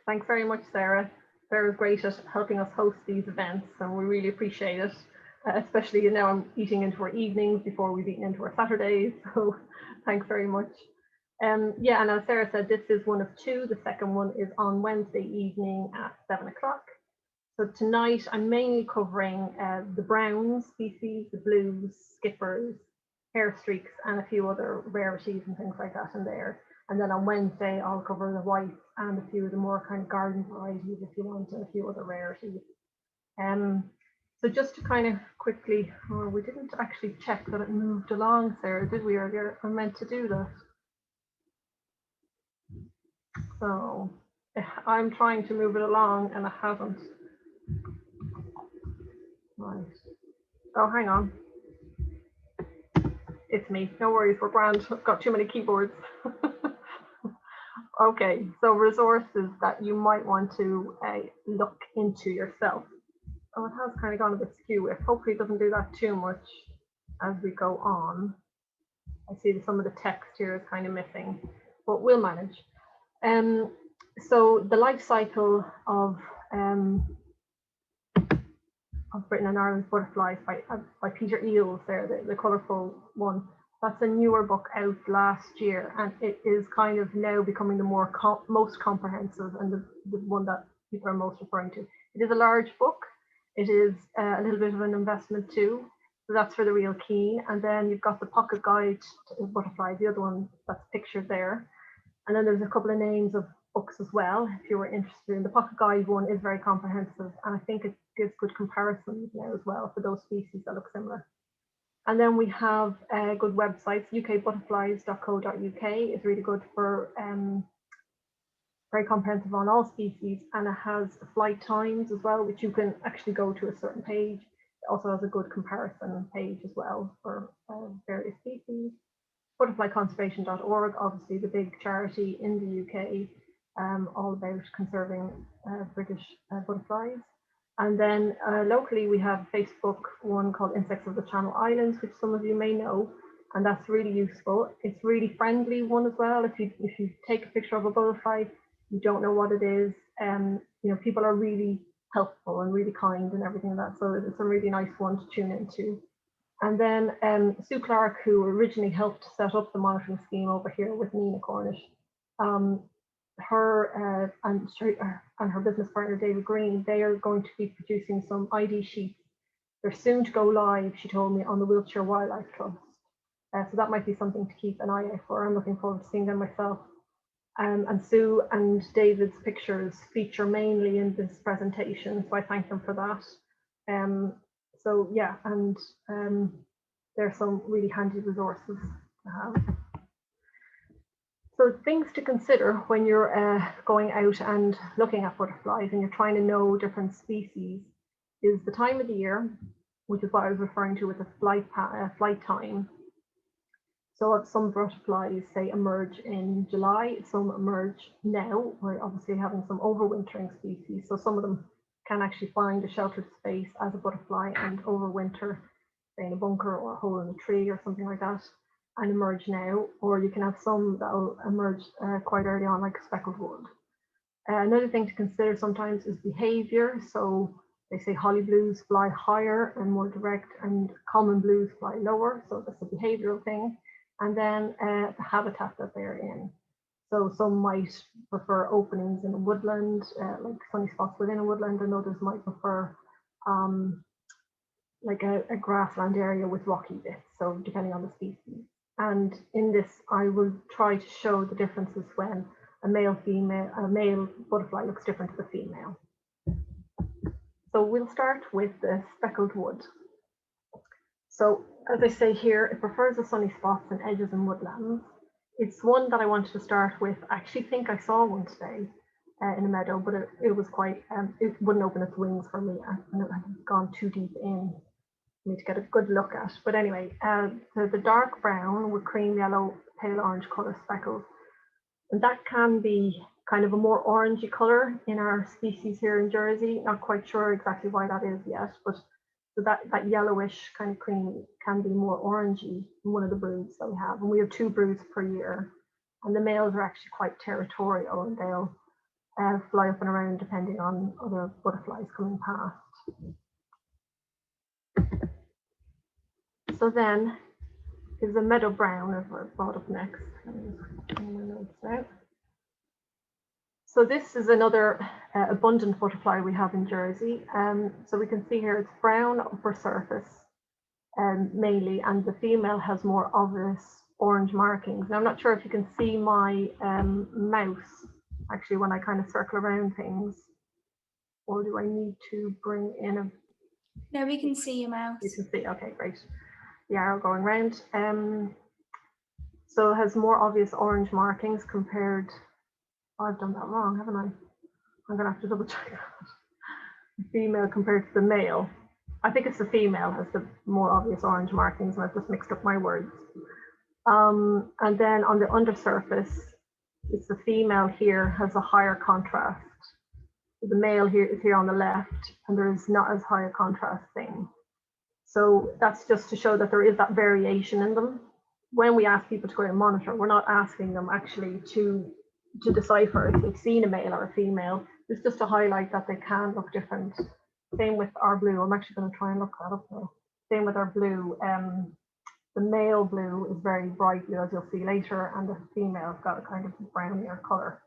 Thanks very much, Sarah. Sarah's great at helping us host these events, and we really appreciate it. Especially now I'm eating into our evenings before we've eaten into our Saturdays. So thanks very much. Yeah, and as Sarah said, this is one of two. The second one is on Wednesday evening at 7 o'clock. So tonight I'm mainly covering the browns species, the blues, skippers, hairstreaks, and a few other rarities and things like that in there. And then on Wednesday I'll cover the whites and a few of the more kind of garden varieties if you want, and a few other rarities. So just to kind of quickly, we didn't actually check that it moved along, Sarah, did we earlier? I meant to do that. So I'm trying to move it along and it hasn't. Right. Oh, hang on. It's me. No worries, we're grand. I've got too many keyboards. Okay, so resources that you might want to look into yourself. Oh, it has kind of gone a bit skew. Hopefully it doesn't do that too much as we go on. I see that some of the text here is kind of missing, but we'll manage. So the life cycle of Britain and Ireland's butterflies by Peter Eales there, the colourful one. That's a newer book out last year, and it is kind of now becoming the most comprehensive and the one that people are most referring to. It is a large book. It is a little bit of an investment too. So that's for the real keen. And then you've got the pocket guide to butterflies, the other one that's pictured there. And then there's a couple of names of books as well, if you were interested in. The pocket guide one is very comprehensive, and I think it gives good comparisons now as well for those species that look similar. And then we have good websites. ukbutterflies.co.uk is really good for very comprehensive on all species, and it has flight times as well, which you can actually go to a certain page. It also has a good comparison page as well for various species. Butterflyconservation.org, obviously the big charity in the UK, all about conserving British butterflies. And then locally we have a Facebook one called Insects of the Channel Islands, which some of you may know, and that's really useful. It's really friendly one as well. If you take a picture of a butterfly, you don't know what it is, people are really helpful and really kind and everything like that. So it's a really nice one to tune into. And then Sue Clark, who originally helped set up the monitoring scheme over here with Nina Cornish, her and her business partner David Green, they are going to be producing some ID sheets. They're soon to go live, she told me, on the Wiltshire Wildlife Trust. So that might be something to keep an eye out for. I'm looking forward to seeing them myself. And Sue and David's pictures feature mainly in this presentation, so I thank them for that. So yeah, and there's some really handy resources to have. So things to consider when you're going out and looking at butterflies and you're trying to know different species is the time of the year, which is what I was referring to with the flight time. So some butterflies, say, emerge in July, some emerge now. We're obviously having some overwintering species, so some of them can actually find a sheltered space as a butterfly and overwinter, say in a bunker or a hole in a tree or something like that, and emerge now. Or you can have some that will emerge quite early on, like speckled wood. Another thing to consider sometimes is behavior. So they say holly blues fly higher and more direct, and common blues fly lower. So that's a behavioral thing. And then the habitat that they're in. So some might prefer openings in a woodland, like sunny spots within a woodland, and others might prefer like a grassland area with rocky bits, so depending on the species. And in this, I will try to show the differences when a male butterfly looks different to the female. So we'll start with the speckled wood. So as I say here, it prefers the sunny spots and edges and woodlands. It's one that I wanted to start with. I actually think I saw one today in a meadow, but it was quite, it wouldn't open its wings for me, and it had gone too deep in for me to get a good look at. But anyway, the dark brown with cream yellow, pale orange colour speckles, and that can be kind of a more orangey colour in our species here in Jersey. Not quite sure exactly why that is yet, but so that yellowish kind of cream can be more orangey in one of the broods that we have. And we have 2 broods per year. And the males are actually quite territorial, and they'll fly up and around depending on other butterflies coming past. So then is the meadow brown, as I brought up next. Let me just bring my notes out. So this is another abundant butterfly we have in Jersey. So we can see here it's brown upper surface mainly, and the female has more obvious orange markings. Now I'm not sure if you can see my mouse actually when I kind of circle around things, or do I need to bring in a... No, we can see your mouse. You can see, okay, great. The arrow going round. So it has more obvious orange markings compared... Oh, I've done that wrong, haven't I? I'm gonna have to double check that. The female compared to the male. I think it's the female has the more obvious orange markings, and I've just mixed up my words. And then on the undersurface, it's the female here has a higher contrast. The male here is here on the left, and there is not as high a contrast thing. So that's just to show that there is that variation in them. When we ask people to go and monitor, we're not asking them actually to decipher if they've seen a male or a female. It's just to highlight that they can look different. Same with our blue. I'm actually going to try and look that up now. Same with our blue. The male blue is very bright blue, as you'll see later, and the female's got a kind of brownier color.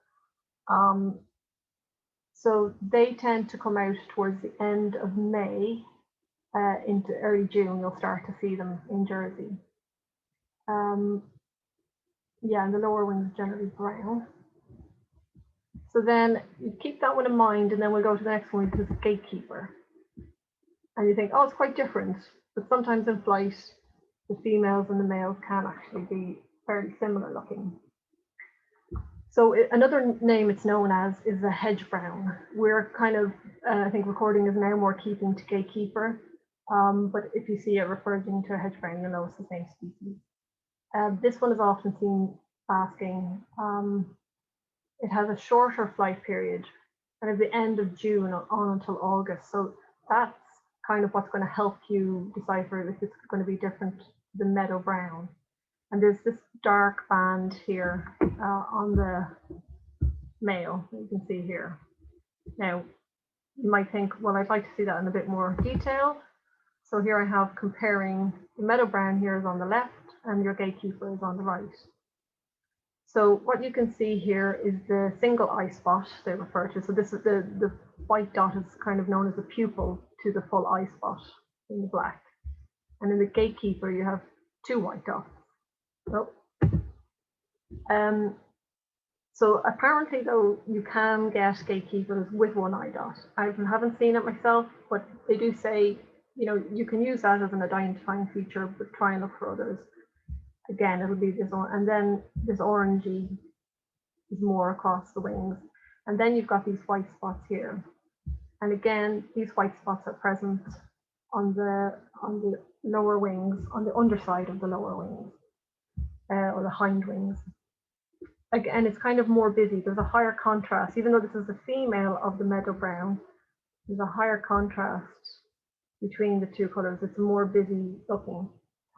So they tend to come out towards the end of May into early June. You'll start to see them in Jersey. Yeah, and the lower wings are generally brown. So then you keep that one in mind, and then we'll go to the next one, which is a gatekeeper. And you think, oh, it's quite different. But sometimes in flight, the females and the males can actually be fairly similar looking. So another name it's known as is the hedge brown. We're kind of, I think recording is now more keeping to gatekeeper. But if you see it referring to a hedge brown, you'll know it's the same species. This one is often seen basking. It has a shorter flight period, and at the end of June on until August. So that's kind of what's going to help you decipher if it's going to be different to the meadow brown. And there's this dark band here on the male, you can see here. Now, you might think, well, I'd like to see that in a bit more detail. So here I have comparing the meadow brown here is on the left and your gatekeeper is on the right. So what you can see here is the single eye spot they refer to. So this is the white dot is kind of known as the pupil to the full eye spot in the black. And in the gatekeeper, you have two white dots. So apparently, though, you can get gatekeepers with one eye dot. I haven't seen it myself, but they do say, you know, you can use that as an identifying feature, but try and look for others. Again, it'll be this one, and then this orangey is more across the wings. And then you've got these white spots here. And again, these white spots are present on the lower wings, on the underside of the lower wings, or the hind wings. Again, it's kind of more busy. There's a higher contrast, even though this is the female of the meadow brown, there's a higher contrast between the two colors. It's more busy looking.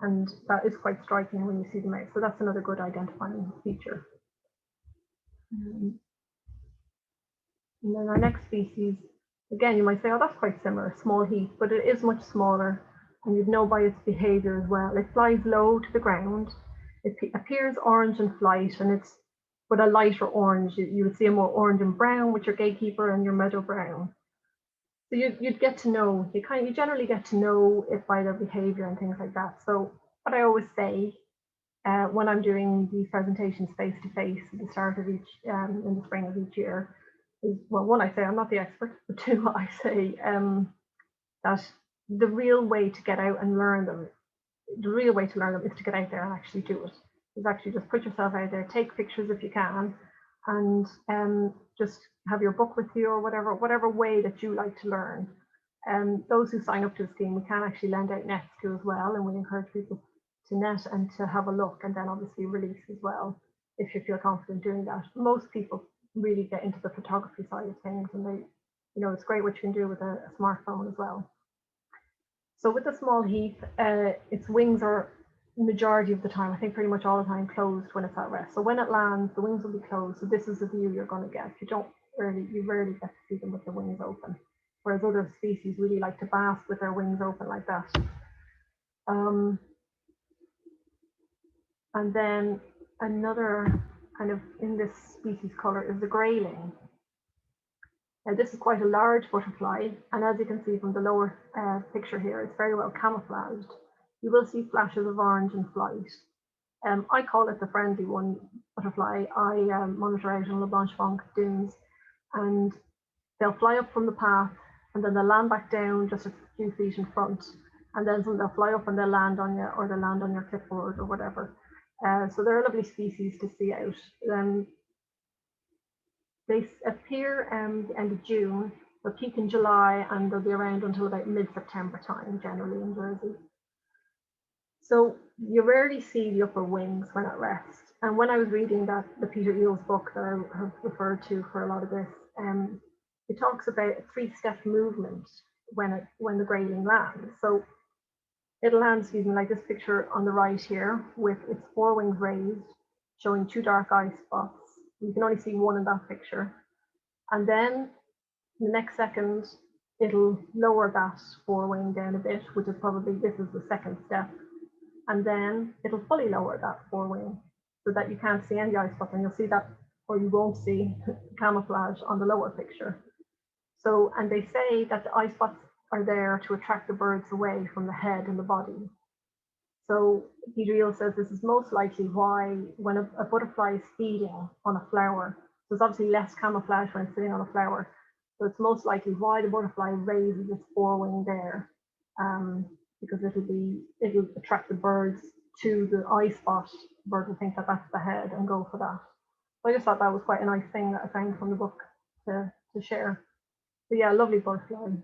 And that is quite striking when you see them out. So that's another good identifying feature. And then our next species, again, you might say, oh, that's quite similar, small heath, but it is much smaller. And you'd know by its behavior as well. It flies low to the ground. It appears orange in flight, and it's with a lighter orange. You would see a more orange and brown with your gatekeeper and your meadow brown. So you'd get to know, you generally get to know it by their behavior and things like that. So what I always say when I'm doing these presentations face to face at the start of each, in the spring of each year, is, well, one, I say I'm not the expert, but two, I say that the real way to get out and learn them, the real way to learn them is to get out there and actually do it. Is actually just put yourself out there, take pictures if you can, and just have your book with you or whatever way that you like to learn. Those who sign up to the scheme, we can actually lend out nets to as well, and we encourage people to net and to have a look, and then obviously release as well if you feel confident doing that. Most people really get into the photography side of things, and they, you know, it's great what you can do with a smartphone as well. So with the small heath, its wings are majority of the time, I think pretty much all the time, closed when it's at rest. So when it lands, the wings will be closed. So this is the view you're going to get. You don't you rarely get to see them with their wings open. Whereas other species really like to bask with their wings open like that. And then another kind of in this species color is the grayling. Now this is quite a large butterfly, and as you can see from the lower picture here, it's very well camouflaged. You will see flashes of orange in flight. I call it the friendly one butterfly. I monitor out on La Blanche-Fonck dunes, and they'll fly up from the path, and then they'll land back down just a few feet in front, and then they'll fly up and they'll land on you, or they'll land on your clipboard or whatever. So they're a lovely species to see out. They appear the end of June, they'll peak in July, and they'll be around until about mid-September time, generally in Jersey. So you rarely see the upper wings when at rest. And when I was reading the Peter Eel's book that I have referred to for a lot of this, it talks about a 3-step movement when the grayling lands. So it'll land, excuse me, like this picture on the right here, with its forewings raised, showing 2 dark eye spots. You can only see one in that picture. And then the next second, it'll lower that forewing down a bit, which is probably, this is the 2nd step. And then it'll fully lower that forewing so that you can't see any eye spots, and you'll see that, or you won't see camouflage on the lower picture. So, and they say that the eye spots are there to attract the birds away from the head and the body. So Peter Eel says this is most likely why when a butterfly is feeding on a flower, there's obviously less camouflage when it's sitting on a flower. So it's most likely why the butterfly raises its forewing there, because it'll attract the birds to the eye spot. The bird will think that that's the head and go for that. So I just thought that was quite a nice thing that I found from the book to share. But yeah, lovely butterfly.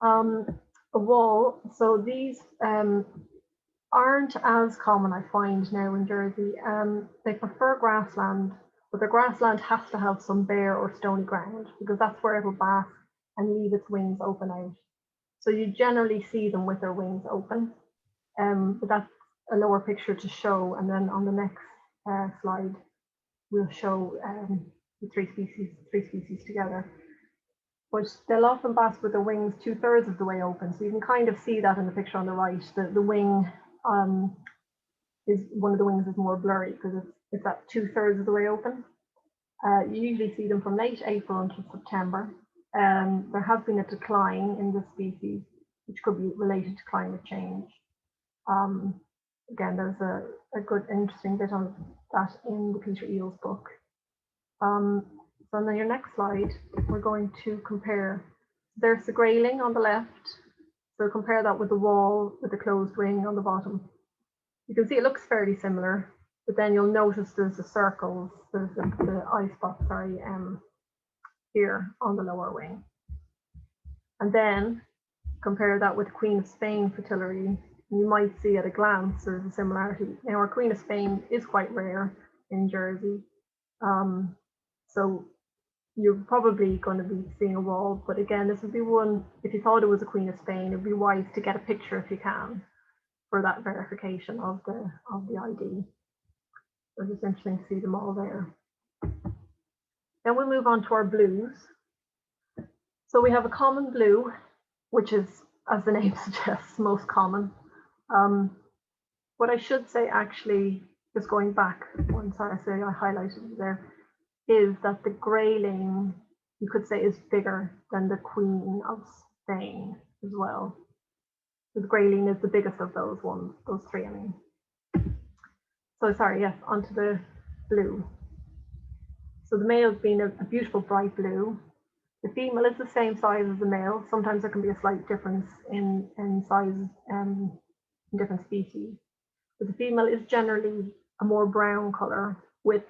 A wall. So these aren't as common, I find, now in Jersey. They prefer grassland, but the grassland has to have some bare or stony ground, because that's where it'll bask and leave its wings open out. So you generally see them with their wings open, but that's a lower picture to show. And then on the next slide, we'll show the three species together. But they'll often bask with their wings 2/3 of the way open. So you can kind of see that in the picture on the right. The wing is, one of the wings is more blurry because it's at 2/3 of the way open. You usually see them from late April until September. There has been a decline in this species, which could be related to climate change. Again, there's a good, interesting bit on that in the Peter Eel's book. So on your next slide, we're going to compare. There's the grayling on the left. So compare that with the wall with the closed wing on the bottom. You can see it looks fairly similar, but then you'll notice there's the circles, there's the eye spots, sorry, here on the lower wing. And then compare that with Queen of Spain fritillary. You might see at a glance there's a similarity. Now, our Queen of Spain is quite rare in Jersey. So you're probably going to be seeing a wall, but again, this would be one, if you thought it was a Queen of Spain, it'd be wise to get a picture if you can for that verification of the ID. So it's interesting to see them all there. Then we'll move on to our blues. So we have a common blue, which is, as the name suggests, most common. What I should say, actually, just going back one, sorry, I highlighted it there, is that the grayling, you could say, is bigger than the Queen of Spain as well. The grayling is the biggest of those three, I mean. So sorry, yes, onto the blue. So the male's been a beautiful bright blue. The female is the same size as the male. Sometimes there can be a slight difference in size in different species. But the female is generally a more brown color with,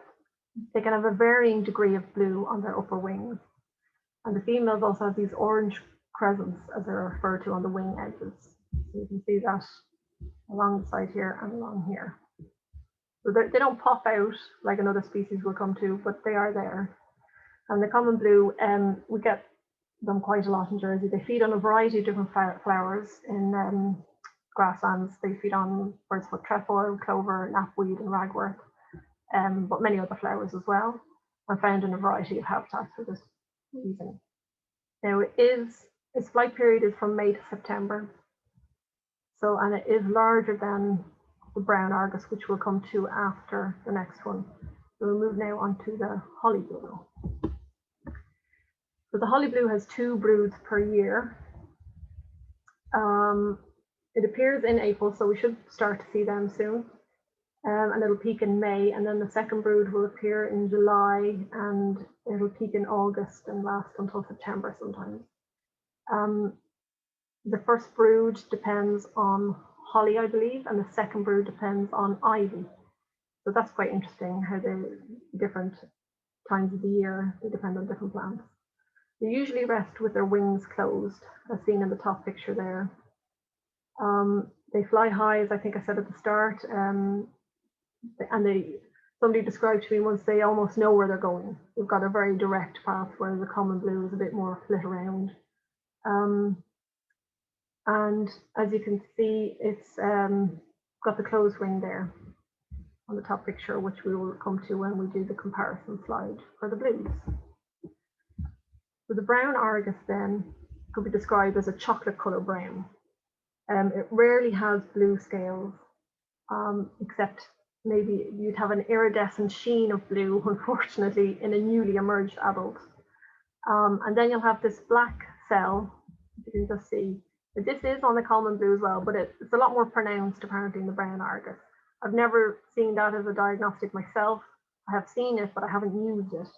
they can have a varying degree of blue on their upper wings. And the females also have these orange crescents, as they're referred to, on the wing edges. So you can see that along the side here and along here. So they don't pop out like another species we'll come to, but they are there. And the common blue, we get them quite a lot in Jersey. They feed on a variety of different flowers in grasslands. They feed on bird's foot trefoil, clover, knapweed, and ragwort, but many other flowers as well. are found in a variety of habitats for this reason. Now its flight period is from May to September. So, and it is larger than the brown Argus, which we'll come to after the next one. So we'll move now on to the holly blue. So the holly blue has 2 broods per year. It appears in April, so we should start to see them soon. And it'll peak in May, and then the second brood will appear in July, and it'll peak in August and last until September sometimes. The first brood depends on holly, I believe, and the second brood depends on ivy. So that's quite interesting how the different times of the year, they depend on different plants. They usually rest with their wings closed, as seen in the top picture there. They fly high, as I think I said at the start, and somebody described to me once, they almost know where they're going. They've got a very direct path, whereas the common blue is a bit more flit around. And as you can see, it's got the closed wing there on the top picture, which we will come to when we do the comparison slide for the blues. So the brown Argus then could be described as a chocolate color brown. It rarely has blue scales, except maybe you'd have an iridescent sheen of blue, unfortunately, in a newly emerged adult. And then you'll have this black cell, you can just see. This is on the common blue as well, but it's a lot more pronounced apparently in the brown Argus. I've never seen that as a diagnostic myself. I have seen it, but I haven't used it.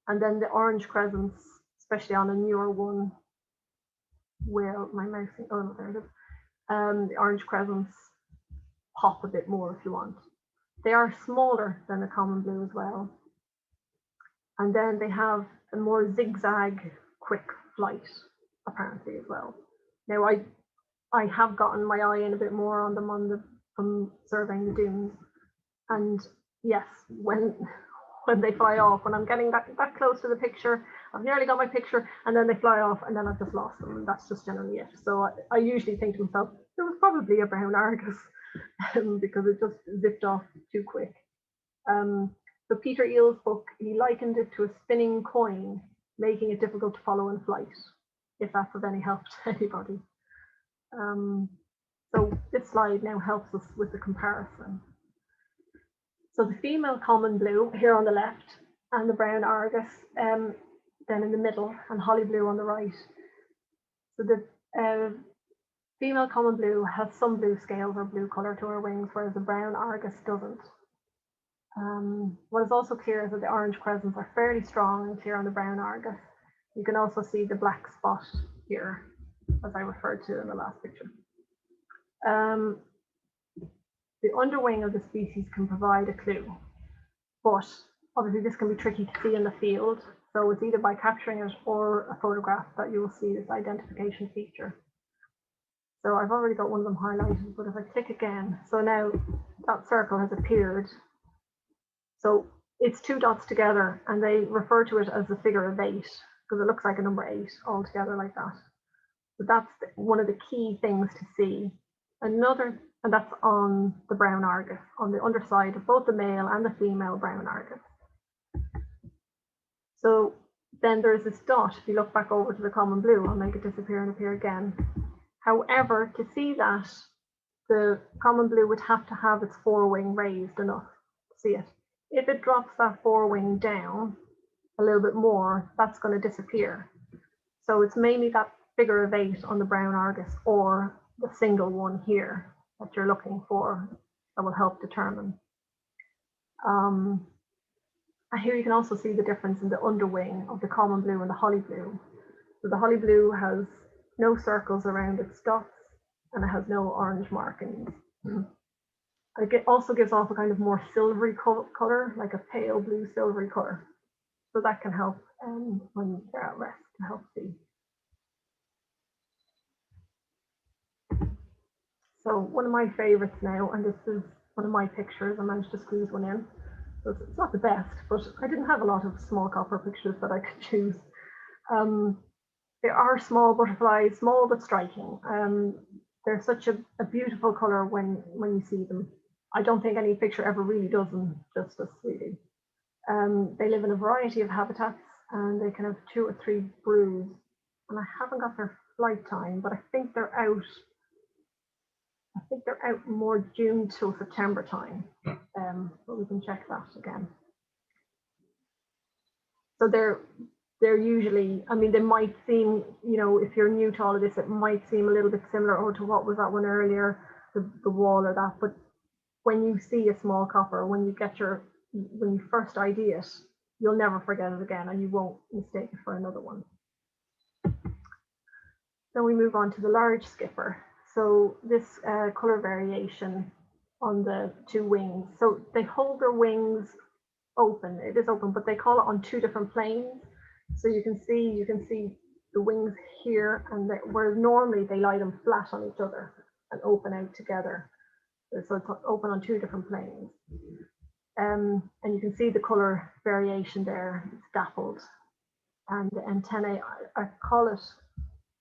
And then the orange crescents, especially on a newer one, will, my mouse, oh no, there it is. The orange crescents pop a bit more if you want. They are smaller than the common blue as well. And then they have a more zigzag, quick flight, apparently as well. Now, I have gotten my eye in a bit more on them from surveying the dunes. And yes, when they fly off, when I'm getting that close to the picture, I've nearly got my picture, and then they fly off, and then I've just lost them, and that's just generally it. So I usually think to myself, it was probably a brown Argus, because it just zipped off too quick. So Peter Eel's book, he likened it to a spinning coin, making it difficult to follow in flight, if that's of any help to anybody. So this slide now helps us with the comparison. So the female common blue here on the left, and the brown Argus then in the middle, and holly blue on the right. So the female common blue has some blue scales or blue color to her wings, whereas the brown Argus doesn't. What is also clear is that the orange crescents are fairly strong and clear on the brown Argus. You can also see the black spot here, as I referred to in the last picture. The underwing of the species can provide a clue, but obviously this can be tricky to see in the field. So it's either by capturing it or a photograph that you will see this identification feature. So I've already got one of them highlighted, but if I click again, so now that circle has appeared. So it's 2 dots together, and they refer to it as the figure of 8 because it looks like a number 8 all together like that. So that's one of the key things to see. Another, and that's on the brown Argus, on the underside of both the male and the female brown Argus. So then there's this dot. If you look back over to the common blue, I'll make it disappear and appear again. However, to see that, the common blue would have to have its forewing raised enough to see it. If it drops that forewing down a little bit more, that's going to disappear. So it's mainly that figure of 8 on the brown Argus or the single one here that you're looking for that will help determine. And here you can also see the difference in the underwing of the common blue and the holly blue. So the holly blue has no circles around its dots, and it has no orange markings. It also gives off a kind of more silvery color, like a pale blue silvery color. So that can help when they're at rest to help see. So one of my favorites now, and this is one of my pictures, I managed to squeeze one in. So it's not the best, but I didn't have a lot of small copper pictures that I could choose. They are small butterflies, small but striking. They're such a beautiful color when you see them. I don't think any picture ever really does them justice, really. They live in a variety of habitats and they can have 2 or 3 broods. And I haven't got their flight time, but I think they're out. I think they're out more June till September time. But we can check that again. So they're usually, I mean, they might seem, you know, if you're new to all of this, it might seem a little bit similar to what was that one earlier, the wall or that. But when you see a small copper, when you first ID it, you'll never forget it again, and you won't mistake it for another one. Then we move on to the large skipper. So this color variation on the 2 wings. So they hold their wings open. It is open, but they call it on 2 different planes. So you can see the wings here, and where normally they lie them flat on each other and open out together. So it's open on 2 different planes. And you can see the color variation there. It's dappled. And the antennae, I call it,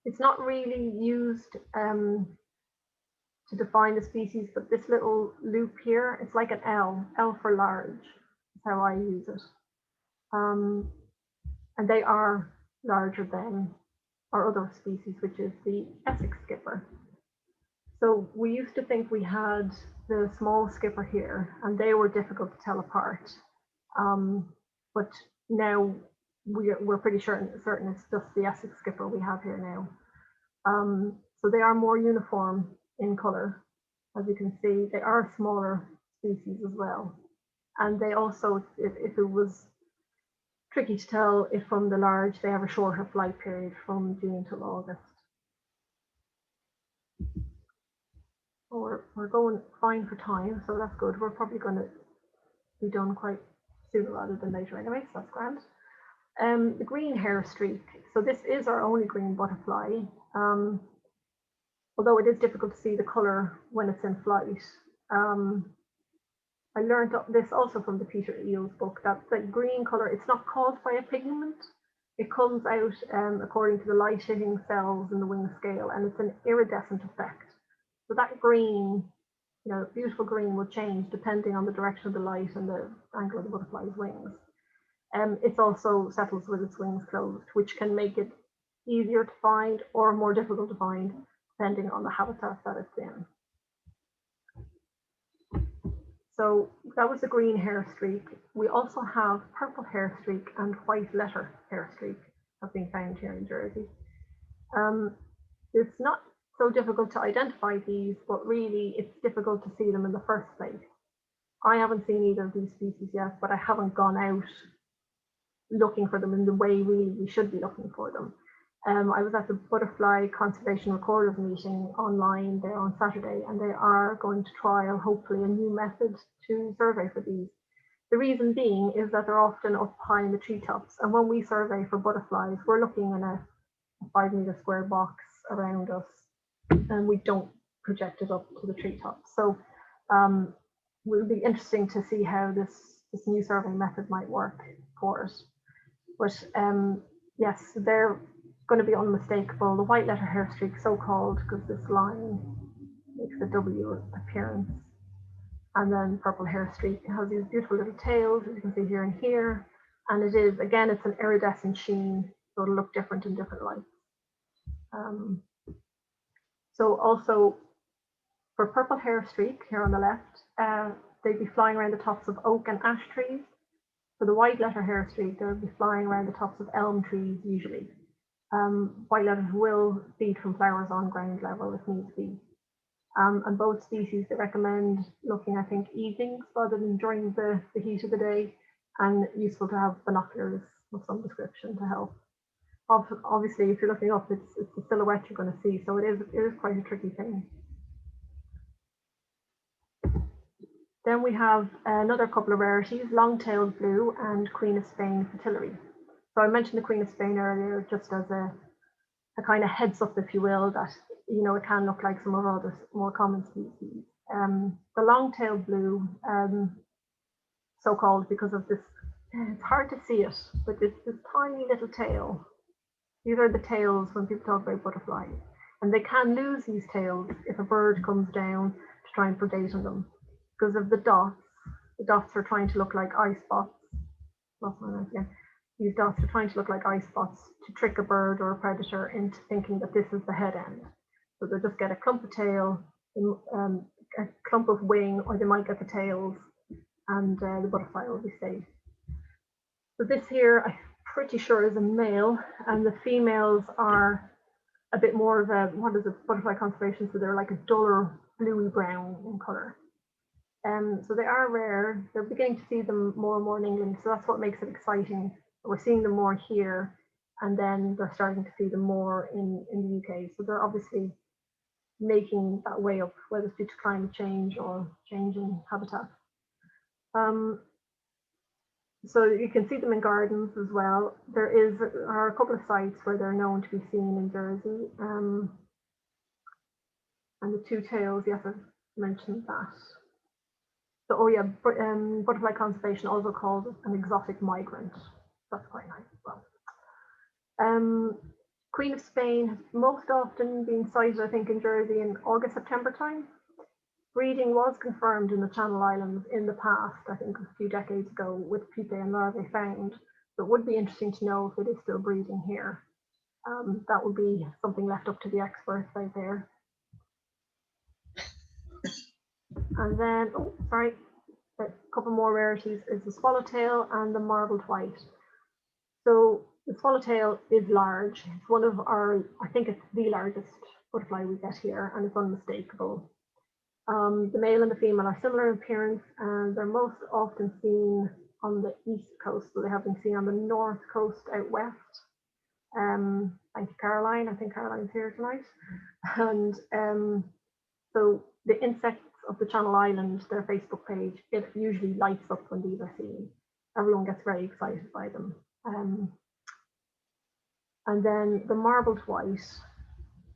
it's not really used to define the species, but this little loop here, it's like an L for large, is how I use it. And they are larger than our other species, which is the Essex skipper. So we used to think we had the small skipper here, and they were difficult to tell apart. But now we're pretty certain it's just the Essex skipper we have here now. So they are more uniform in color. As you can see, they are smaller species as well. And they also, if it was tricky to tell if from the large, they have a shorter flight period from June till August. We're going fine for time, so that's good. We're probably going to be done quite sooner rather than later anyway, so that's grand. The green hairstreak. So this is our only green butterfly. Although it is difficult to see the color when it's in flight. I learned this also from the Peter Eales book, that the green color, it's not caused by a pigment. It comes out according to the light hitting cells in the wing scale, and it's an iridescent effect. So that green, you know, beautiful green will change depending on the direction of the light and the angle of the butterfly's wings. It also settles with its wings closed, which can make it easier to find or more difficult to find, depending on the habitat that it's in. So that was the green hairstreak. We also have purple hairstreak and white letter hairstreak have been found here in Jersey. It's not so difficult to identify these, but really it's difficult to see them in the first place. I haven't seen either of these species yet, but I haven't gone out looking for them in the way we should be looking for them. I was at the Butterfly Conservation Recorders meeting online there on Saturday, and they are going to trial hopefully a new method to survey for these. The reason being is that they're often up high in the treetops, and when we survey for butterflies, we're looking in a 5 meter square box around us, and we don't project it up to the treetops. So it will be interesting to see how this new survey method might work for us. But yes, they're going to be unmistakable. The white letter hairstreak, so called because this line makes a W appearance. And then purple hairstreak has these beautiful little tails, as you can see here and here. And it is, again, it's an iridescent sheen, so it'll look different in different lights. So also for purple hairstreak here on the left, they'd be flying around the tops of oak and ash trees. For the white letter hairstreak, they'll be flying around the tops of elm trees usually. White letters will feed from flowers on ground level if needs be. And both species, they recommend looking, I think, evenings rather than during the heat of the day, and useful to have binoculars of some description to help. Obviously, if you're looking up, it's the silhouette you're going to see, so it is quite a tricky thing. Then we have another couple of rarities, long-tailed blue and Queen of Spain fritillary. So I mentioned the Queen of Spain earlier just as a kind of heads up, if you will, that you know it can look like some of our other more common species. The long-tailed blue, so called because of this, it's hard to see it, but it's this tiny little tail. These are the tails when people talk about butterflies, and they can lose these tails if a bird comes down to try and predate on them because of the dots. The dots are trying to look like eye spots, lost my knife again. These dots are trying to look like eye spots to trick a bird or a predator into thinking that this is the head end. So they'll just get a clump of tail, a clump of wing, or they might get the tails, and the butterfly will be safe. So this here, I'm pretty sure is a male, and the females are a bit more of a, what is it, butterfly conservation, so they're like a duller bluey brown in colour. So they are rare. They're beginning to see them more and more in England, so that's what makes it exciting. We're seeing them more here, and then they're starting to see them more in the UK. So they're obviously making that way up, whether it's due to climate change or changing habitat. So you can see them in gardens as well. There are a couple of sites where they're known to be seen in Jersey. And the two tails, yes, I've mentioned that. So, oh yeah, butterfly conservation, also called an exotic migrant. That's quite nice as well. Queen of Spain has most often been sighted, I think, in Jersey in August, September time. Breeding was confirmed in the Channel Islands in the past, I think a few decades ago, with pupae and larvae found. But it would be interesting to know if it is still breeding here. That would be something left up to the experts out there. And then, oh, sorry, a couple more rarities is the swallowtail and the marbled white. So the swallowtail is large. It's one of our, I think it's the largest butterfly we get here, and it's unmistakable. The male and the female are similar in appearance, and they're most often seen on the east coast. So they have been seen on the north coast out west. Thank you, Caroline. I think Caroline's here tonight. And so the insects of the Channel Islands, their Facebook page, it usually lights up when these are seen. Everyone gets very excited by them. And then the marbled white,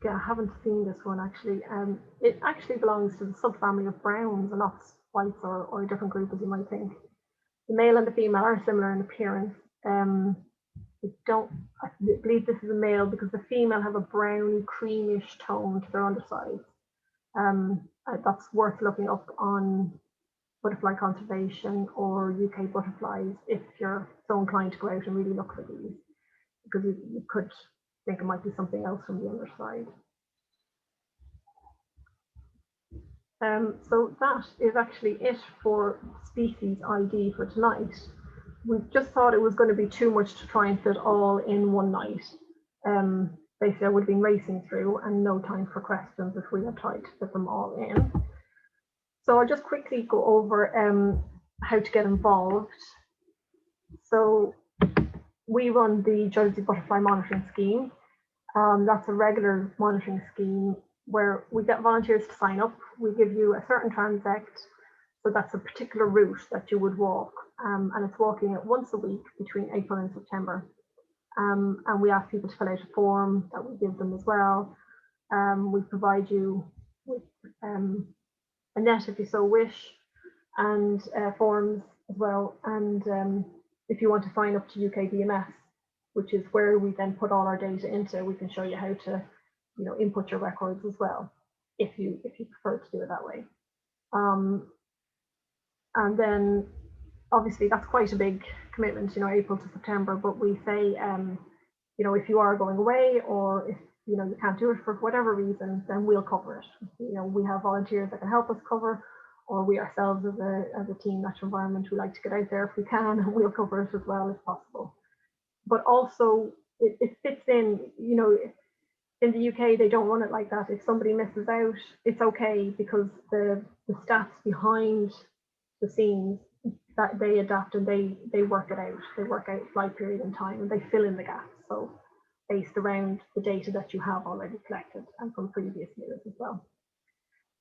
yeah, I haven't seen this one actually. It actually belongs to the subfamily of browns and not whites or a different group as you might think. The male and the female are similar in appearance. I believe this is a male because the female have a brown creamish tone to their undersides. That's worth looking up on butterfly conservation or UK butterflies if you're so inclined to go out and really look for these, because you could think it might be something else from the underside. So that is actually it for species ID for tonight. We just thought it was going to be too much to try and fit all in one night. Basically, I would have been racing through and no time for questions if we had tried to fit them all in. So I'll just quickly go over how to get involved. So we run the Jersey Butterfly Monitoring Scheme. That's a regular monitoring scheme where we get volunteers to sign up. We give you a certain transect. So that's a particular route that you would walk. And it's walking it once a week between April and September. And we ask people to fill out a form that we give them as well. We provide you with a net if you so wish, and forms as well. And if you want to sign up to UK DMS, which is where we then put all our data into, we can show you how to, input your records as well, if you prefer to do it that way. And then obviously that's quite a big commitment, April to September, but we say, if you are going away or if, you can't do it for whatever reason, then we'll cover it. We have volunteers that can help us cover, or we ourselves as a team, Natural Environment, we like to get out there if we can, and we'll cover it as well as possible. But also it fits in, in the UK, they don't run it like that. If somebody misses out, it's okay, because the stats behind the scenes, that they adapt and they work it out. They work out flight period and time, and they fill in the gaps. So based around the data that you have already collected and from previous years as well.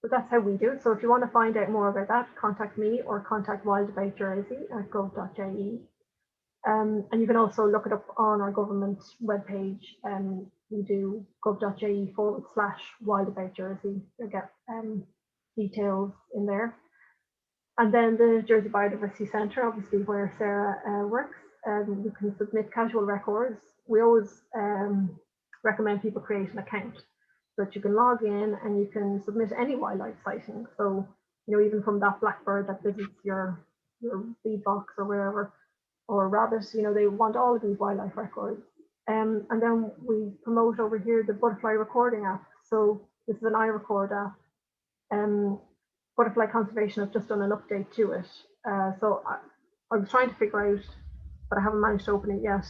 So that's how we do it. So if you want to find out more about that, contact me or contact Wildabout Jersey at gov.je. And you can also look it up on our government webpage. We do gov.je/Wildabout Jersey. You'll get details in there. And then the Jersey Biodiversity Centre, obviously where Sarah works, you can submit casual records. We always recommend people create an account so that you can log in and you can submit any wildlife sighting. So, even from that blackbird that visits your feed box or wherever, or rabbit, you know, they want all of these wildlife records. And then we promote over here the butterfly recording app. So this is an iRecord app. Butterfly Conservation have just done an update to it. So I was trying to figure out, but I haven't managed to open it yet,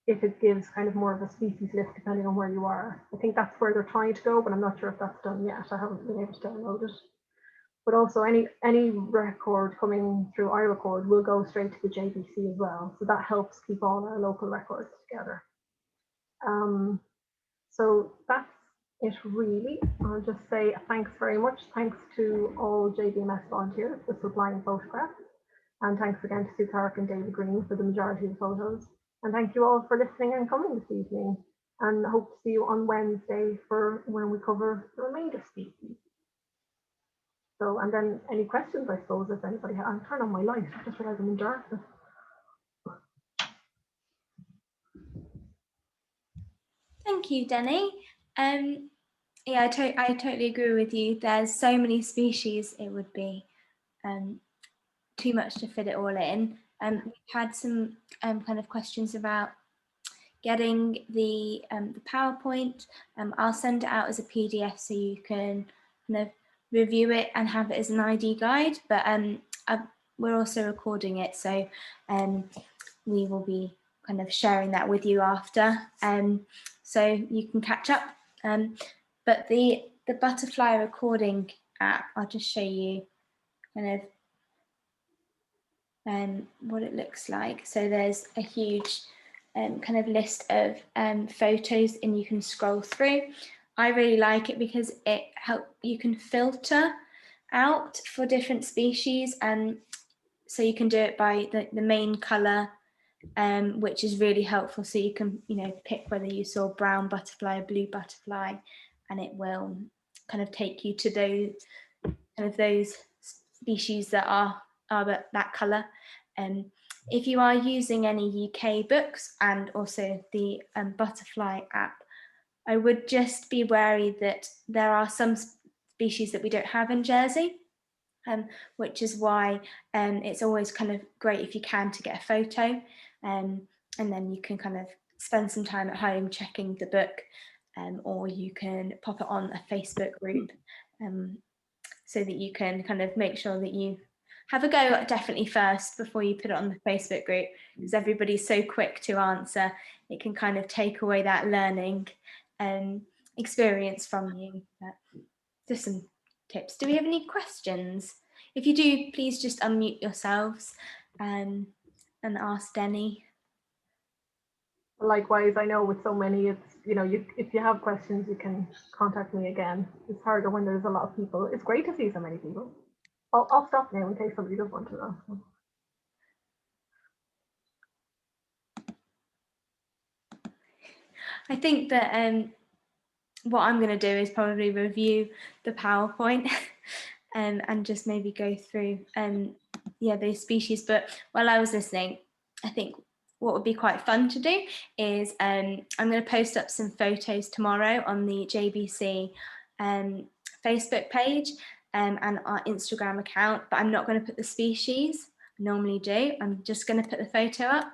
if it gives kind of more of a species list depending on where you are. I think that's where they're trying to go, but I'm not sure if that's done yet. I haven't been able to download it. But also any record coming through iRecord will go straight to the JBC as well. So that helps keep all our local records together. So that's it really. I'll just say thanks very much. Thanks to all JBMS volunteers for supplying photographs. And thanks again to Sue Clark and David Green for the majority of the photos. And thank you all for listening and coming this evening. And hope to see you on Wednesday for when we cover the remainder species. So, and then any questions, I suppose, if anybody has. I'll turn on my light. I just realized I'm in darkness. Thank you, Denny. Yeah, I totally agree with you. There's so many species, it would be too much to fit it all in. We've had some kind of questions about getting the PowerPoint. I'll send it out as a PDF so you can kind of review it and have it as an ID guide. But we're also recording it, so we will be kind of sharing that with you after, so you can catch up. But the butterfly recording app, I'll just show you kind of what it looks like. So there's a huge kind of list of photos, and you can scroll through. I really like it because you can filter out for different species, and so you can do it by the main color, which is really helpful. So you can, you know, pick whether you saw brown butterfly, blue butterfly, and it will kind of take you to those species that are that color. If you are using any UK books and also the butterfly app, I would just be wary that there are some species that we don't have in Jersey, which is why it's always kind of great if you can to get a photo, and then you can kind of spend some time at home checking the book, or you can pop it on a Facebook group, so that you can kind of make sure that you have a go definitely first before you put it on the Facebook group, because everybody's so quick to answer. It can kind of take away that learning experience from you. But just some tips. Do we have any questions? If you do, please just unmute yourselves and ask Denny. Likewise, I know with so many, it's, you know, if you have questions, you can contact me again. It's harder when there's a lot of people. It's great to see so many people. I'll stop now in case somebody does want to know. I think that what I'm going to do is probably review the PowerPoint and just maybe go through yeah, those species. But while I was listening, I think what would be quite fun to do is I'm going to post up some photos tomorrow on the JBC Facebook page and our Instagram account, but I'm not going to put the species. I normally do. I'm just going to put the photo up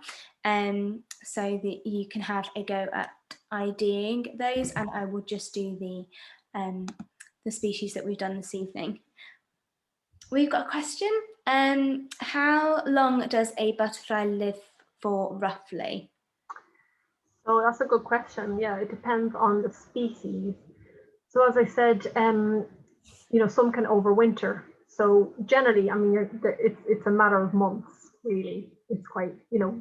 so that you can have a go at IDing those, and I will just do the species that we've done this evening. We've got a question. How long does a butterfly live for roughly? So that's a good question. Yeah, it depends on the species. So as I said, you know, some can overwinter. So generally, I mean, it's a matter of months, really. It's quite, you know,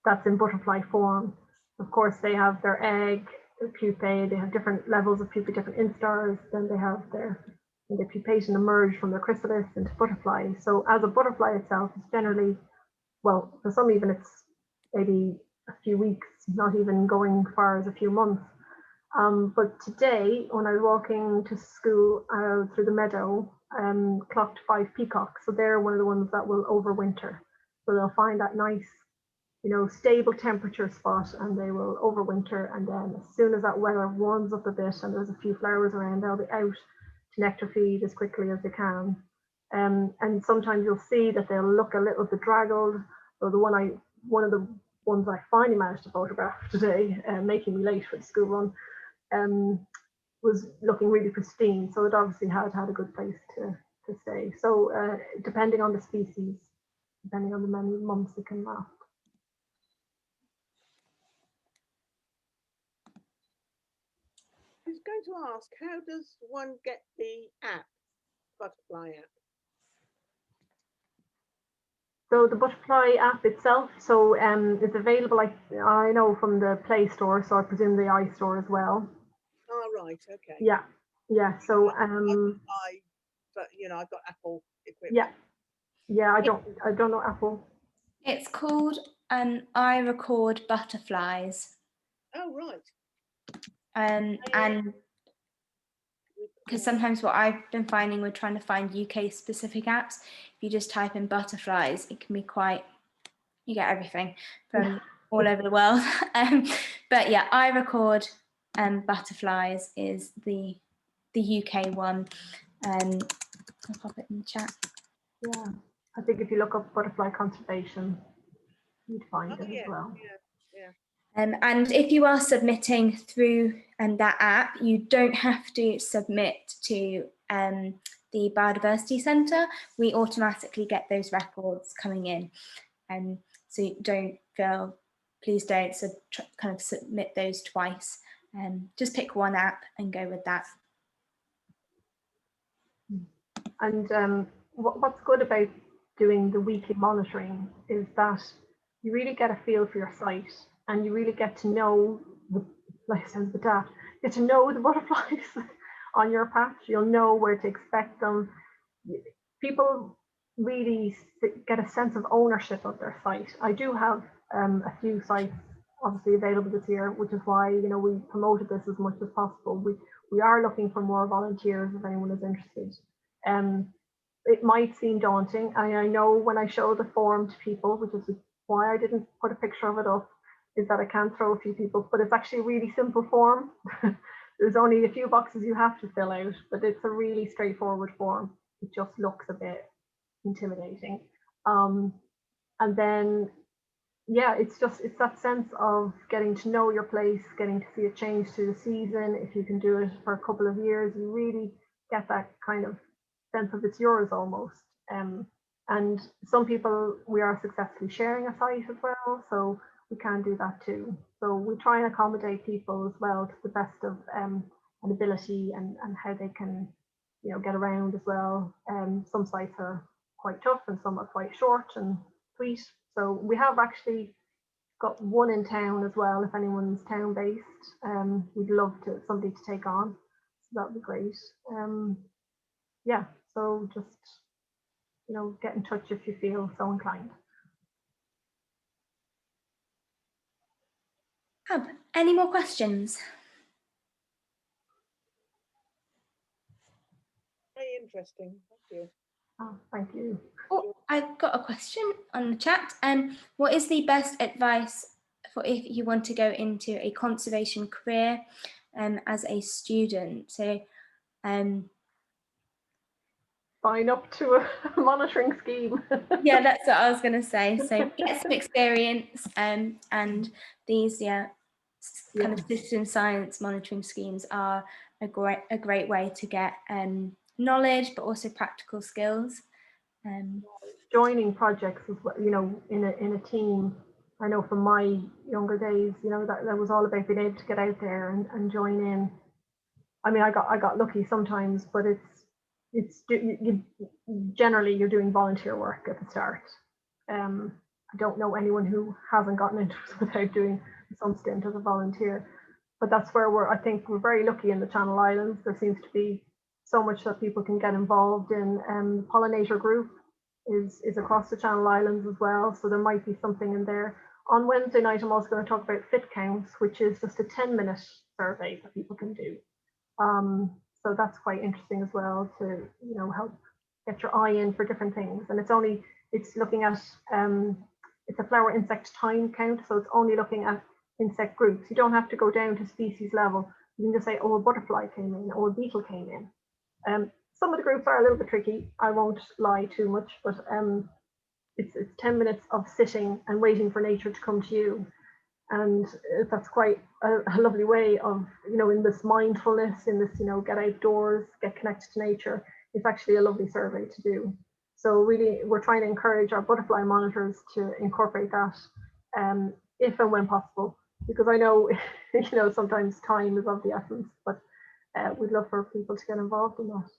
that's in butterfly form. Of course, they have their egg, their pupae, they have different levels of pupae, different instars, then they have their pupation emerge from their chrysalis into butterfly. So as a butterfly itself, it's generally, well, for some even it's maybe a few weeks, not even going far as a few months. But today, when I was walking to school through the meadow, clocked 5 peacocks. So they're one of the ones that will overwinter. So they'll find that nice, you know, stable temperature spot, and they will overwinter. And then as soon as that weather warms up a bit and there's a few flowers around, they'll be out to nectar feed as quickly as they can. And sometimes you'll see that they'll look a little bit draggled. So the one I one of the ones I finally managed to photograph today, making me late for the school run, was looking really pristine. So it obviously had a good place to stay. So depending on the species, depending on the many months it can last. I was going to ask, how does one get the app, butterfly app? So the butterfly app itself, so it's available, like I know, from the Play Store, so I presume the iStore as well. Oh, right, okay. Yeah, yeah. So but you know, I've got Apple equipment. Yeah. I don't know Apple. It's called I Record Butterflies. Oh, right. And because sometimes what I've been finding, we're trying to find UK specific apps. If you just type in butterflies, it can be quite, you get everything from all over the world. But yeah, I Record Butterflies is the UK one. I'll pop it in the chat. Yeah, I think if you look up butterfly conservation, you'd find it as well. Yeah. And if you are submitting through that app, you don't have to submit to the Biodiversity Centre. We automatically get those records coming in. So you don't feel, please don't kind of submit those twice. Just pick one app and go with that. And what's good about doing the weekly monitoring is that you really get a feel for your site, and you really get to know the, like sounds the daft, get to know the butterflies on your patch. You'll know where to expect them. People really get a sense of ownership of their site. I do have a few sites obviously available this year, which is why, you know, we promoted this as much as possible. We are looking for more volunteers if anyone is interested. It might seem daunting. I know when I show the form to people, which is why I didn't put a picture of it up, is that I can throw a few people, but it's actually a really simple form. There's only a few boxes you have to fill out, but it's a really straightforward form. It just looks a bit intimidating. And then, yeah, it's that sense of getting to know your place, getting to see it change through the season. If you can do it for a couple of years, you really get that kind of sense of it's yours almost. And some people, we are successfully sharing a site as well, so we can do that too. So we try and accommodate people as well to the best of an ability, and how they can, you know, get around as well. Some sites are quite tough and some are quite short and sweet. So we have actually got one in town as well. If anyone's town based, we'd love somebody to take on. So that'd be great. Yeah, so just, you know, get in touch if you feel so inclined. Any more questions? Very interesting. Thank you. Oh, thank you. Oh, I've got a question on the chat. What is the best advice for if you want to go into a conservation career as a student? So, sign up to a monitoring scheme. yeah, that's what I was going to say. So get some experience, and these kind of citizen science monitoring schemes are a great way to get knowledge, but also practical skills. Joining projects as well, you know, in a team. I know from my younger days, you know, that was all about being able to get out there and join in. I mean, I got lucky sometimes, but generally you're doing volunteer work at the start. I don't know anyone who hasn't gotten into it without doing some stint as a volunteer, but that's where I think we're very lucky in the Channel Islands. There seems to be so much that people can get involved in. The pollinator group is across the Channel Islands as well, so there might be something in there. On Wednesday night, I'm also going to talk about fit counts, which is just a 10-minute survey that people can do. So that's quite interesting as well, to, you know, help get your eye in for different things. And it's looking at it's a flower insect time count, so it's only looking at insect groups. You don't have to go down to species level. You can just say, oh, a butterfly came in, or a beetle came in. Some of the groups are a little bit tricky, I won't lie too much, but it's 10 minutes of sitting and waiting for nature to come to you. And that's quite a lovely way of, in this mindfulness, in this, get outdoors, get connected to nature. It's actually a lovely survey to do. So really, we're trying to encourage our butterfly monitors to incorporate that if and when possible, because I know, sometimes time is of the essence, but we'd love for people to get involved in that.